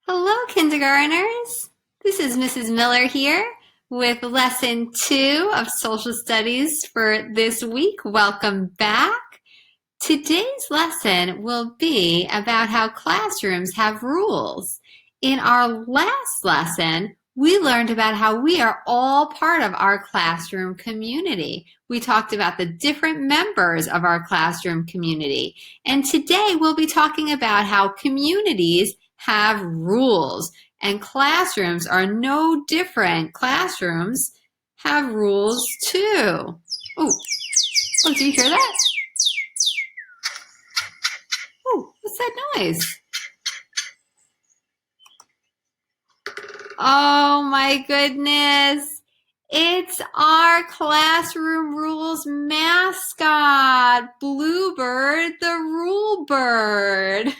Hello, kindergartners. This is Mrs. Miller here with lesson 2 of social studies for this week. Welcome back. Today's lesson will be about how classrooms have rules. In our last lesson, we learned about how we are all part of our classroom community. We talked about the different members of our classroom community. And today we'll be talking about how communities have rules and classrooms are no different. Classrooms have rules too. Oh, do you hear that? Oh, what's that noise? Oh my goodness. It's our classroom rules mascot, Bluebird the rule bird.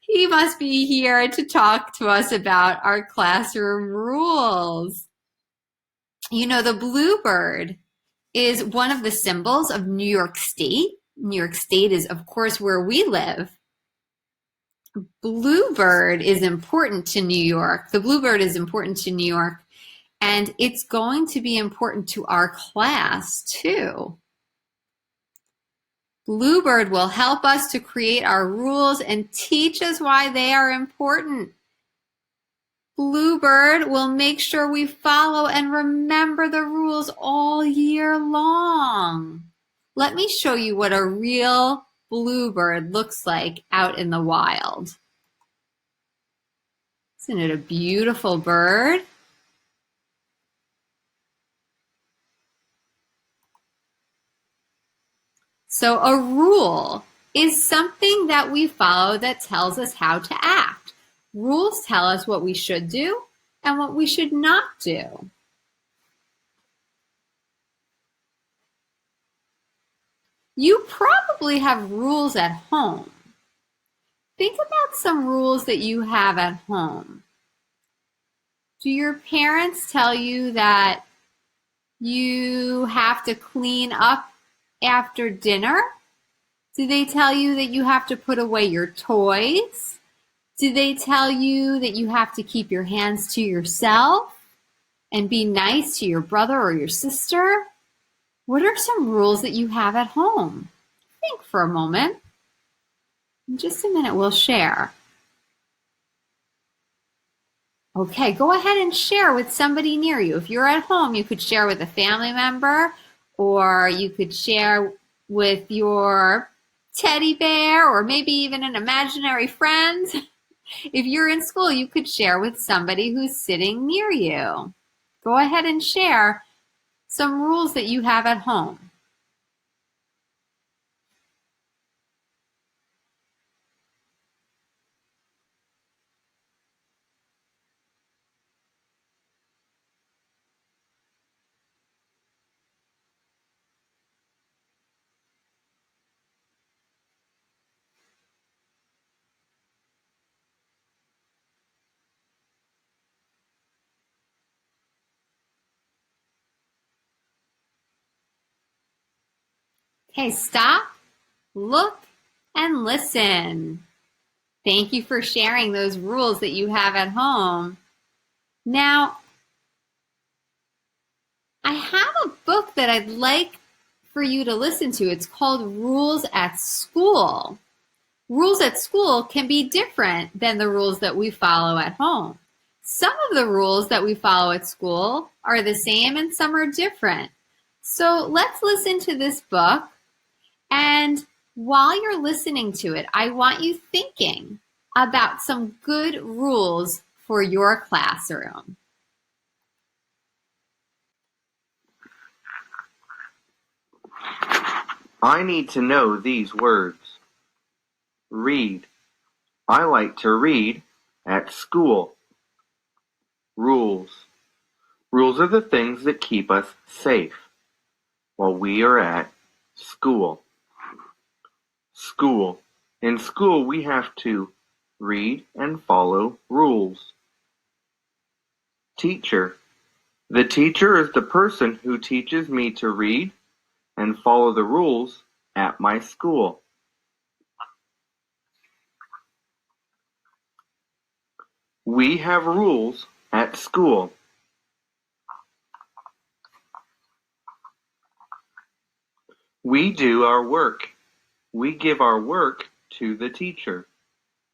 He must be here to talk to us about our classroom rules. You know, the bluebird is one of the symbols of New York State. New York State is, of course, where we live. Bluebird is important to New York. The bluebird is important to New York, and it's going to be important to our class too. Bluebird will help us to create our rules and teach us why they are important. Bluebird will make sure we follow and remember the rules all year long. Let me show you what a real bluebird looks like out in the wild. Isn't it a beautiful bird? So a rule is something that we follow that tells us how to act. Rules tell us what we should do and what we should not do. You probably have rules at home. Think about some rules that you have at home. Do your parents tell you that you have to clean up after dinner? Do they tell you that you have to put away your toys? Do they tell you that you have to keep your hands to yourself and be nice to your brother or your sister? What are some rules that you have at home? Think for a moment. In just a minute, we'll share. Okay, go ahead and share with somebody near you. If you're at home, you could share with a family member, or you could share with your teddy bear, or maybe even an imaginary friend. If you're in school, you could share with somebody who's sitting near you. Go ahead and share some rules that you have at home. Okay, stop, look, and listen. Thank you for sharing those rules that you have at home. Now, I have a book that I'd like for you to listen to. It's called Rules at School. Rules at school can be different than the rules that we follow at home. Some of the rules that we follow at school are the same and some are different. So let's listen to this book, and while you're listening to it, I want you thinking about some good rules for your classroom. I need to know these words. Read. I like to read at school. Rules. Rules are the things that keep us safe while we are at school. School. In school, we have to read and follow rules. Teacher. The teacher is the person who teaches me to read and follow the rules at my school. We have rules at school. We do our work. We give our work to the teacher.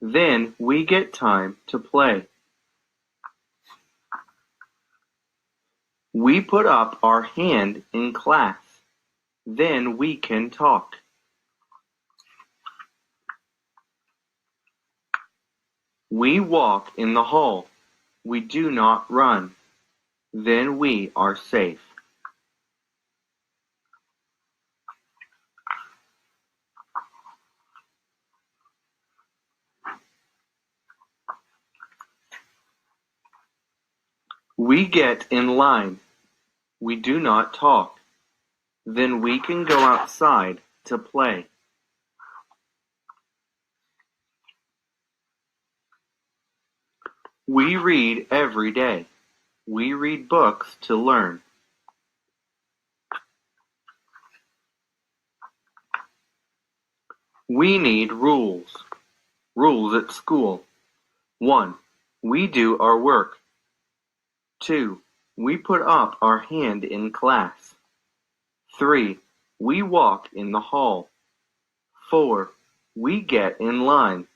Then we get time to play. We put up our hand in class. Then we can talk. We walk in the hall. We do not run. Then we are safe. We get in line. We do not talk. Then we can go outside to play. We read every day. We read books to learn. We need rules. Rules at school. 1. We do our work. 2. We put up our hand in class. 3. We walk in the hall. 4. We get in line.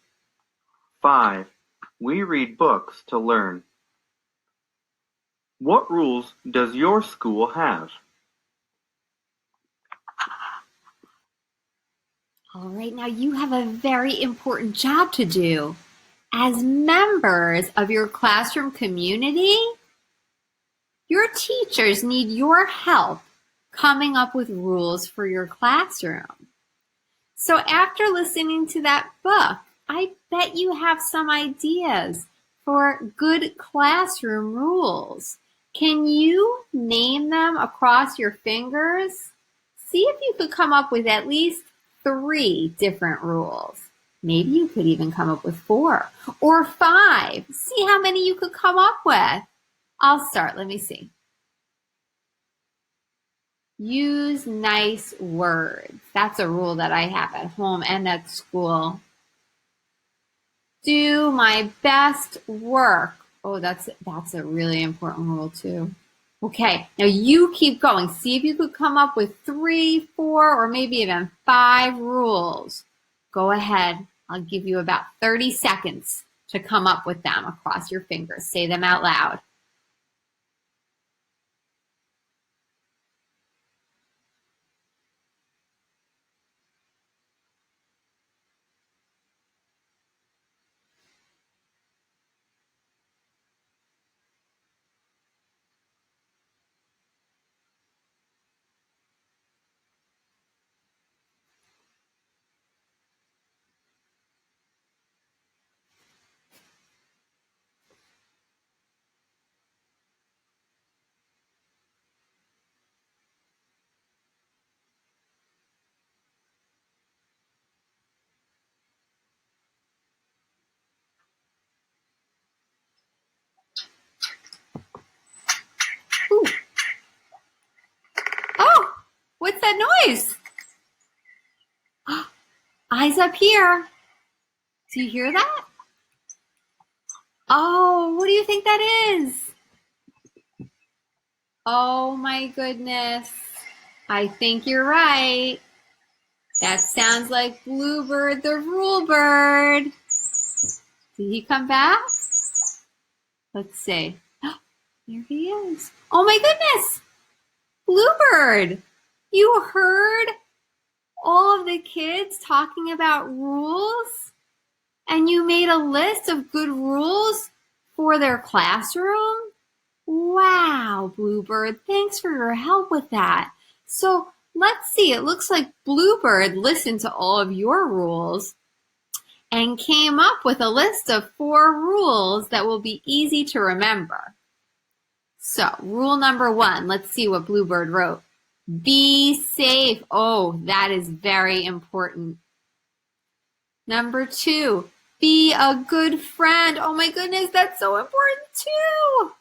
5. We read books to learn. What rules does your school have? All right, now you have a very important job to do. As members of your classroom community, your teachers need your help coming up with rules for your classroom. So after listening to that book, I bet you have some ideas for good classroom rules. Can you name them across your fingers? See if you could come up with at least 3 different rules. Maybe you could even come up with 4 or 5. See how many you could come up with. I'll start. Let me see. Use nice words. That's a rule that I have at home and at school. Do my best work. Oh, that's a really important rule too. Okay, now you keep going. See if you could come up with 3, 4, or maybe even 5 rules. Go ahead. I'll give you about 30 seconds to come up with them across your fingers. Say them out loud. Ooh. Oh, what's that noise? Eyes up here. Do you hear that? Oh, what do you think that is? Oh my goodness. I think you're right. That sounds like Bluebird the rule bird. Did he come back? Let's see. There he is. Oh my goodness. Bluebird, you heard all of the kids talking about rules and you made a list of good rules for their classroom? Wow, Bluebird, thanks for your help with that. So let's see, it looks like Bluebird listened to all of your rules and came up with a list of 4 rules that will be easy to remember. So rule number 1, let's see what Bluebird wrote. Be safe. Oh, that is very important. Number 2, be a good friend. Oh my goodness, that's so important too.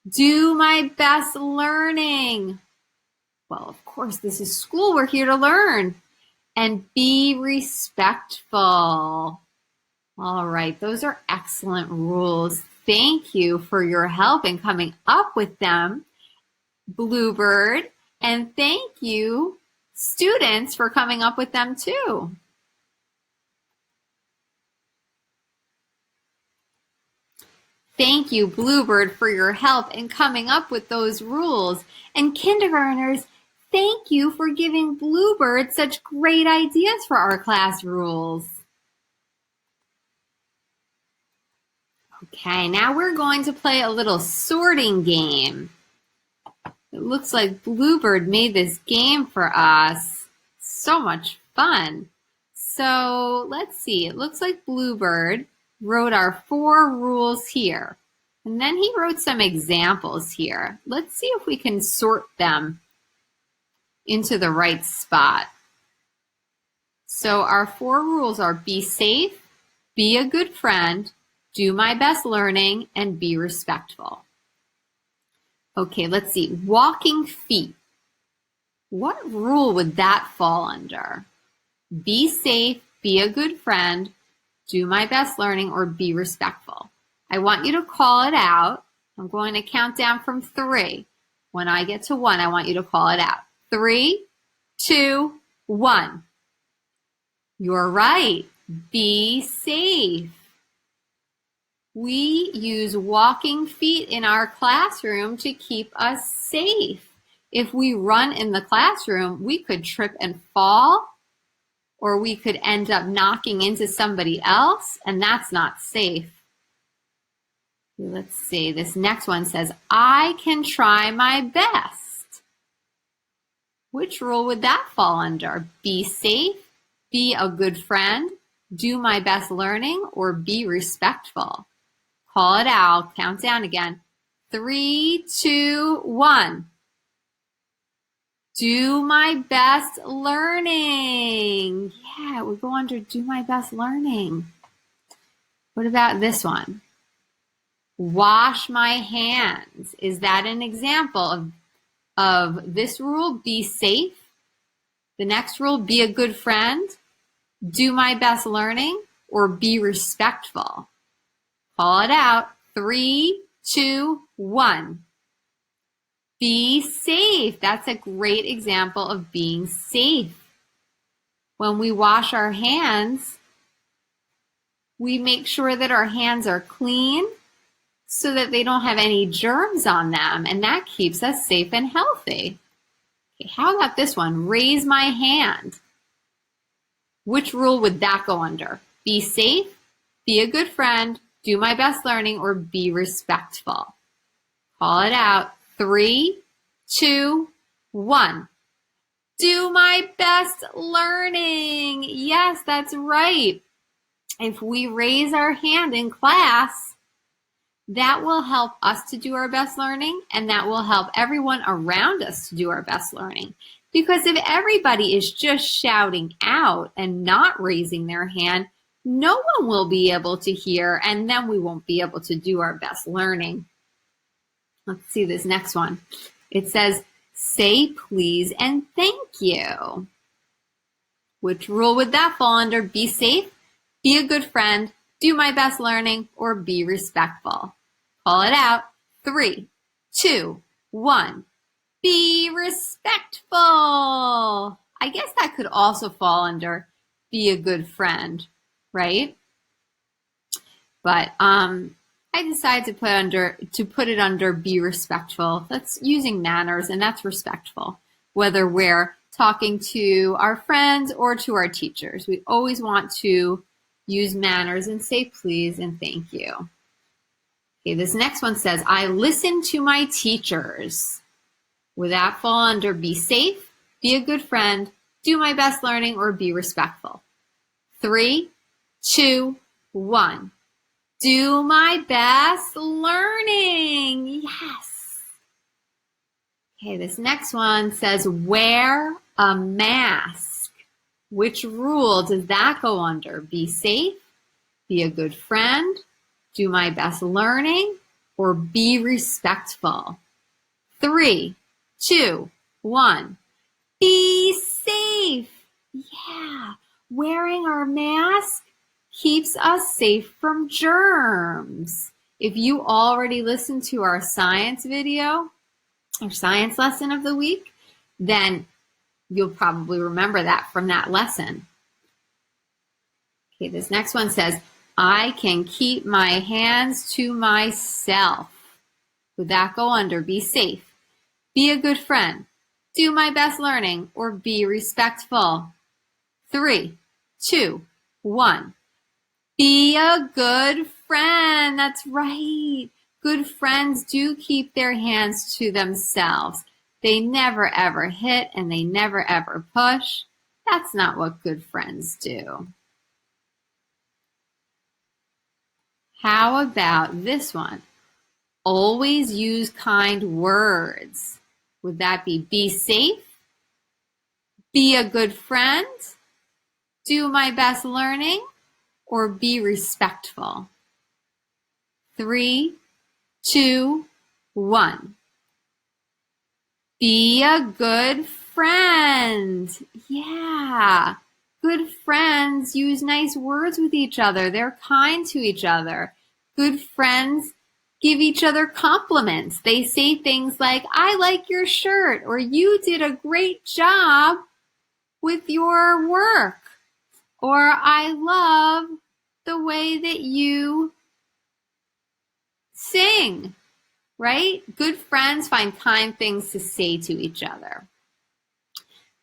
Do my best learning. Well, of course, this is school. We're here to learn. And be respectful. All right, those are excellent rules. Thank you for your help in coming up with them, Bluebird. And thank you, students, for coming up with them too. Thank you, Bluebird, for your help in coming up with those rules. And kindergartners, thank you for giving Bluebird such great ideas for our class rules. Okay, now we're going to play a little sorting game. It looks like Bluebird made this game for us. So much fun. So let's see. It looks like Bluebird wrote our 4 rules here. And then he wrote some examples here. Let's see if we can sort them into the right spot. So our 4 rules are be safe, be a good friend, do my best learning, and be respectful. Okay, let's see. Walking feet. What rule would that fall under? Be safe, be a good friend, do my best learning, or be respectful. I want you to call it out. I'm going to count down from 3. When I get to 1, I want you to call it out. 3, 2, 1. You're right. Be safe. We use walking feet in our classroom to keep us safe. If we run in the classroom, we could trip and fall, or we could end up knocking into somebody else, and that's not safe. Let's see, this next one says, I can try my best. Which rule would that fall under? Be safe, be a good friend, do my best learning, or be respectful? Call it out. Count down again. 3, 2, 1. Do my best learning. Yeah, we go under do my best learning. What about this one? Wash my hands. Is that an example of this rule? Be safe. The next rule, be a good friend, do my best learning, or be respectful? Call it out. 3, 2, 1. Be safe. That's a great example of being safe. When we wash our hands, we make sure that our hands are clean so that they don't have any germs on them, and that keeps us safe and healthy. Okay, how about this one? Raise my hand. Which rule would that go under? Be safe, be a good friend, do my best learning, or be respectful? Call it out. 3, 2, 1. Do my best learning. Yes, that's right. If we raise our hand in class, that will help us to do our best learning, and that will help everyone around us to do our best learning. Because if everybody is just shouting out and not raising their hand, no one will be able to hear, and then we won't be able to do our best learning. Let's see this next one. It says, say please and thank you. Which rule would that fall under? Be safe, be a good friend, do my best learning, or be respectful? Call it out. 3, 2, 1. Be respectful. I guess that could also fall under be a good friend, right? But I decided to put it under be respectful. That's using manners, and that's respectful. Whether we're talking to our friends or to our teachers, we always want to use manners and say please and thank you. Okay, this next one says, I listen to my teachers. Would that fall under be safe, be a good friend, do my best learning, or be respectful? 3, 2, 1. Do my best learning. Yes. Okay, this next one says wear a mask. Which rule does that go under? Be safe, be a good friend, do my best learning, or be respectful? 3, 2, 1. Be safe. Yeah. Wearing our mask keeps us safe from germs. If you already listened to our science video, our science lesson of the week, then you'll probably remember that from that lesson. Okay, this next one says, I can keep my hands to myself. Would that go under? Be safe, be a good friend, do my best learning, or be respectful. 3, 2, 1. Be a good friend. That's right. Good friends do keep their hands to themselves. They never ever hit and they never ever push. That's not what good friends do. How about this one? Always use kind words. Would that be safe, be a good friend, do my best learning, or be respectful? 3, 2, 1. Be a good friend. Yeah. Good friends use nice words with each other. They're kind to each other. Good friends give each other compliments. They say things like, I like your shirt, or you did a great job with your work, or I love the way that you sing, right? Good friends find kind things to say to each other.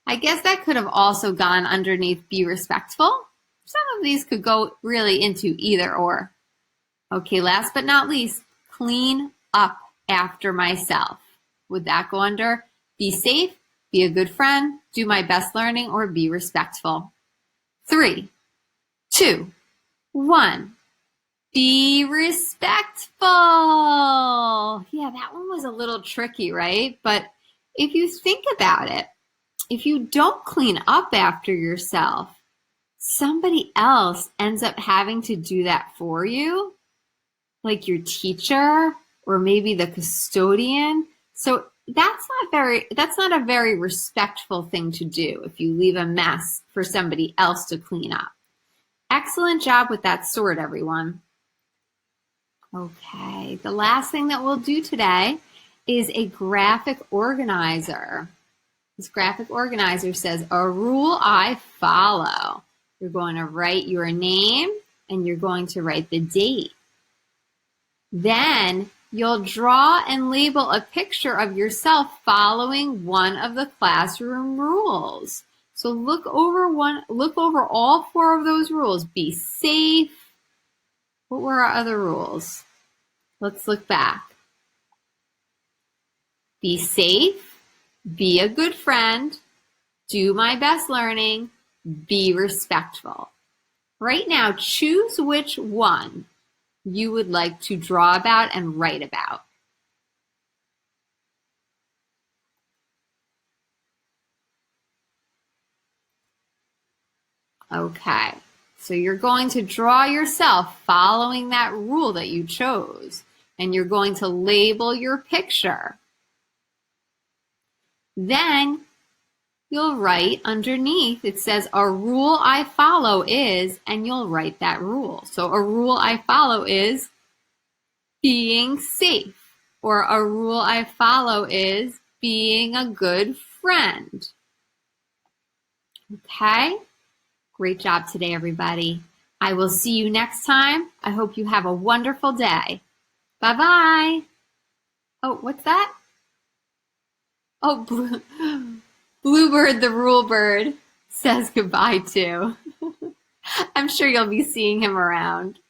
I guess that could have also gone underneath be respectful. Some of these could go really into either or. Okay, last but not least, clean up after myself. Would that go under be safe, be a good friend, do my best learning, or be respectful? 3, 2, 1. Be respectful. Yeah, that one was a little tricky, right? But if you think about it, if you don't clean up after yourself, somebody else ends up having to do that for you, like your teacher or maybe the custodian. So that's not a very respectful thing to do if you leave a mess for somebody else to clean up. Excellent job with that sword, everyone. Okay, the last thing that we'll do today is a graphic organizer. This graphic organizer says, a rule I follow. You're going to write your name and you're going to write the date. Then you'll draw and label a picture of yourself following one of the classroom rules. So look over all 4 of those rules. Be safe. What were our other rules? Let's look back. Be safe, be a good friend, do my best learning, be respectful. Right now, choose which one you would like to draw about and write about. Okay, so you're going to draw yourself following that rule that you chose, and you're going to label your picture. Then you'll write underneath, it says, a rule I follow is, and you'll write that rule. So a rule I follow is being safe, or a rule I follow is being a good friend. Okay? Great job today, everybody. I will see you next time. I hope you have a wonderful day. Bye-bye. Oh, what's that? Oh, Bluebird the rule bird says goodbye too. I'm sure you'll be seeing him around.